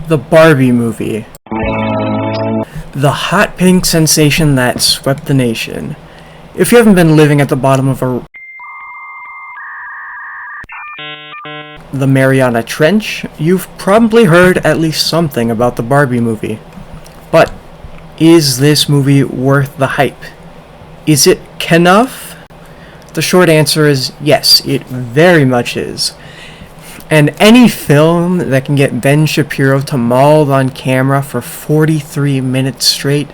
The Barbie movie. The hot pink sensation that swept the nation. If you haven't been living at the bottom of the Mariana Trench, you've probably heard at least something about the Barbie movie. But is this movie worth the hype? Is it enough? The short answer is yes, it very much is. And any film that can get Ben Shapiro to maul on camera for 43 minutes straight,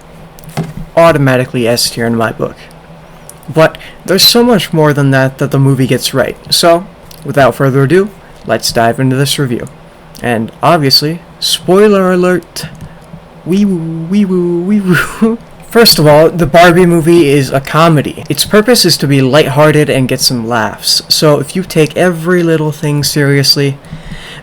automatically S tier in my book. But there's so much more than that the movie gets right. So, without further ado, let's dive into this review. And obviously, spoiler alert, wee woo. First of all, the Barbie movie is a comedy. Its purpose is to be lighthearted and get some laughs. So if you take every little thing seriously,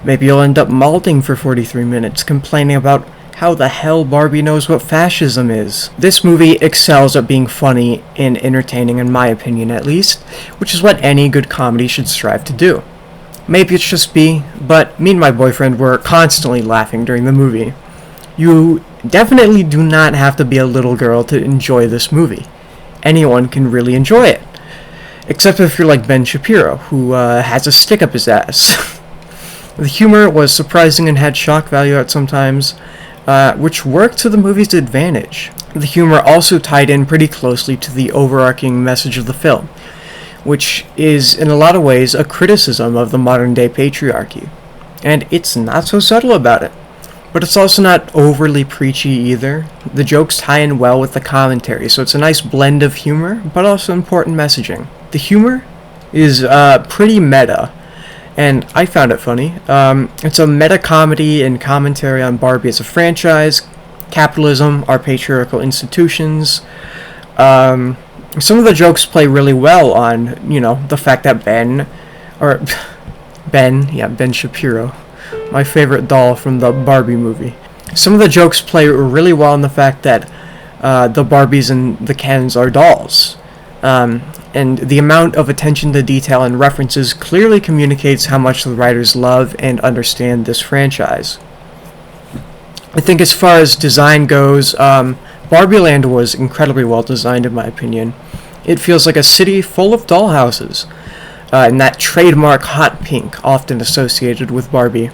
maybe you'll end up malding for 43 minutes, complaining about how the hell Barbie knows what fascism is. This movie excels at being funny and entertaining, in my opinion at least, which is what any good comedy should strive to do. Maybe it's just me, but me and my boyfriend were constantly laughing during the movie. You definitely do not have to be a little girl to enjoy this movie. Anyone can really enjoy it. Except if you're like Ben Shapiro, who has a stick up his ass. The humor was surprising and had shock value at some times, which worked to the movie's advantage. The humor also tied in pretty closely to the overarching message of the film, which is in a lot of ways a criticism of the modern-day patriarchy. And it's not so subtle about it. But it's also not overly preachy either. The jokes tie in well with the commentary, so it's a nice blend of humor, but also important messaging. The humor is pretty meta, and I found it funny. It's a meta comedy and commentary on Barbie as a franchise, capitalism, our patriarchal institutions. Some of the jokes play really well on, the fact that Ben Shapiro, my favorite doll from the Barbie movie. Some of the jokes play really well on the fact that the Barbies and the Kens are dolls. And the amount of attention to detail and references clearly communicates how much the writers love and understand this franchise. I think as far as design goes, Barbie Land was incredibly well designed in my opinion. It feels like a city full of dollhouses, and that trademark hot pink often associated with Barbie.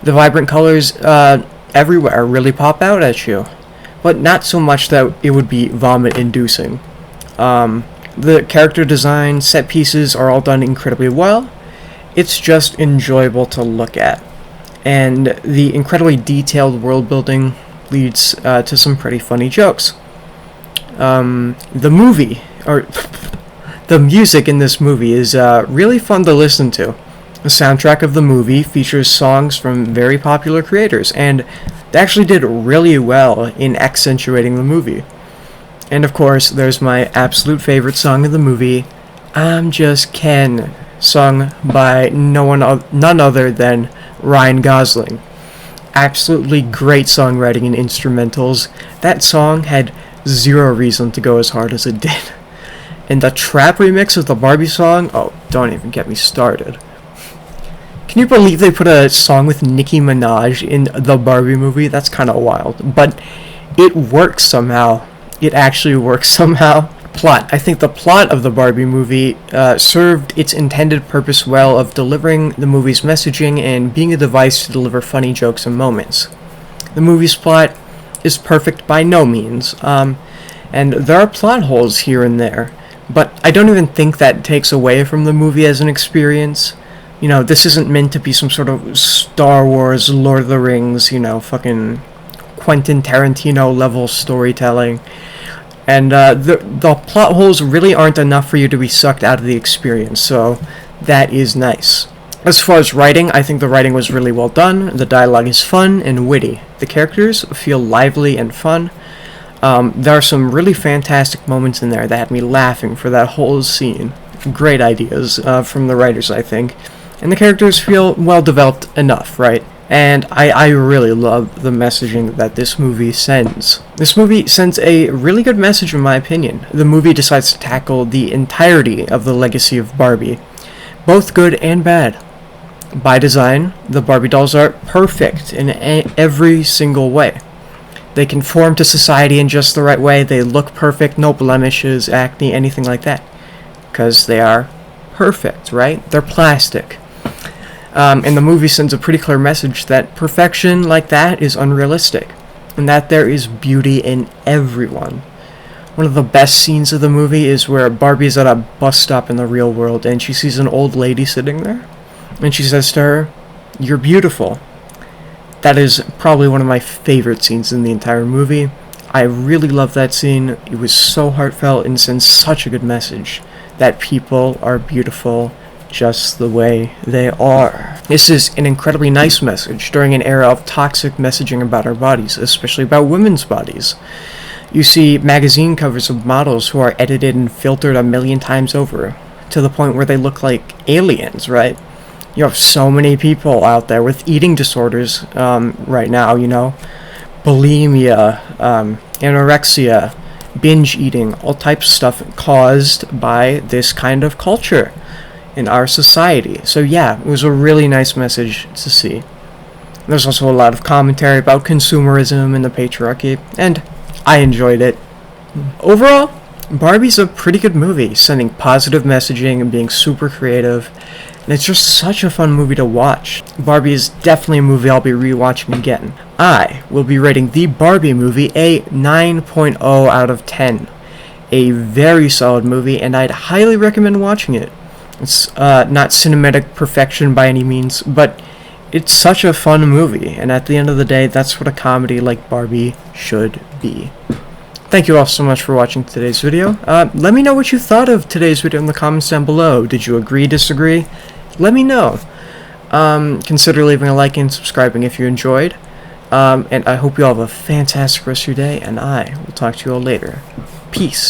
The vibrant colors everywhere really pop out at you, but not so much that it would be vomit-inducing. The character design, set pieces are all done incredibly well. It's just enjoyable to look at. And the incredibly detailed world building leads to some pretty funny jokes. The music in this movie is really fun to listen to. The soundtrack of the movie features songs from very popular creators, and they actually did really well in accentuating the movie. And of course, there's my absolute favorite song of the movie, I'm Just Ken, sung by none other than Ryan Gosling. Absolutely great songwriting and instrumentals. That song had zero reason to go as hard as it did. And the trap remix of the Barbie song, oh, don't even get me started. Can you believe they put a song with Nicki Minaj in the Barbie movie? That's kind of wild. But it works somehow. It actually works somehow. Plot. I think the plot of the Barbie movie served its intended purpose well of delivering the movie's messaging and being a device to deliver funny jokes and moments. The movie's plot is perfect by no means, and there are plot holes here and there, but I don't even think that takes away from the movie as an experience. This isn't meant to be some sort of Star Wars, Lord of the Rings, fucking Quentin Tarantino level storytelling. And the plot holes really aren't enough for you to be sucked out of the experience, so that is nice. As far as writing, I think the writing was really well done. The dialogue is fun and witty. The characters feel lively and fun. There are some really fantastic moments in there that had me laughing for that whole scene. Great ideas from the writers, I think. And the characters feel well developed enough, right? And I really love the messaging that this movie sends. This movie sends a really good message in my opinion. The movie decides to tackle the entirety of the legacy of Barbie, both good and bad. By design, the Barbie dolls are perfect in every single way. They conform to society in just the right way. They look perfect, no blemishes, acne, anything like that. Because they are perfect, right? They're plastic. And the movie sends a pretty clear message that perfection like that is unrealistic, and that there is beauty in everyone. One of the best scenes of the movie is where Barbie is at a bus stop in the real world, and she sees an old lady sitting there, and she says to her, "You're beautiful." That is probably one of my favorite scenes in the entire movie. I really love that scene. It was so heartfelt and sends such a good message that people are beautiful just the way they are. This is an incredibly nice message during an era of toxic messaging about our bodies, especially about women's bodies. You see magazine covers of models who are edited and filtered a million times over, to the point where they look like aliens, right? You have so many people out there with eating disorders right now, bulimia, anorexia, binge eating, all types of stuff caused by this kind of culture in our society. So yeah, it was a really nice message to see. There's also a lot of commentary about consumerism and the patriarchy, and I enjoyed it. Overall, Barbie's a pretty good movie, sending positive messaging and being super creative, and it's just such a fun movie to watch. Barbie is definitely a movie I'll be rewatching again. I will be rating the Barbie movie a 9.0 out of 10. A very solid movie, and I'd highly recommend watching it. It's not cinematic perfection by any means, but it's such a fun movie, and at the end of the day, that's what a comedy like Barbie should be. Thank you all so much for watching today's video. Let me know what you thought of today's video in the comments down below. Did you agree, disagree? Let me know. Consider leaving a like and subscribing if you enjoyed. And I hope you all have a fantastic rest of your day, and I will talk to you all later. Peace.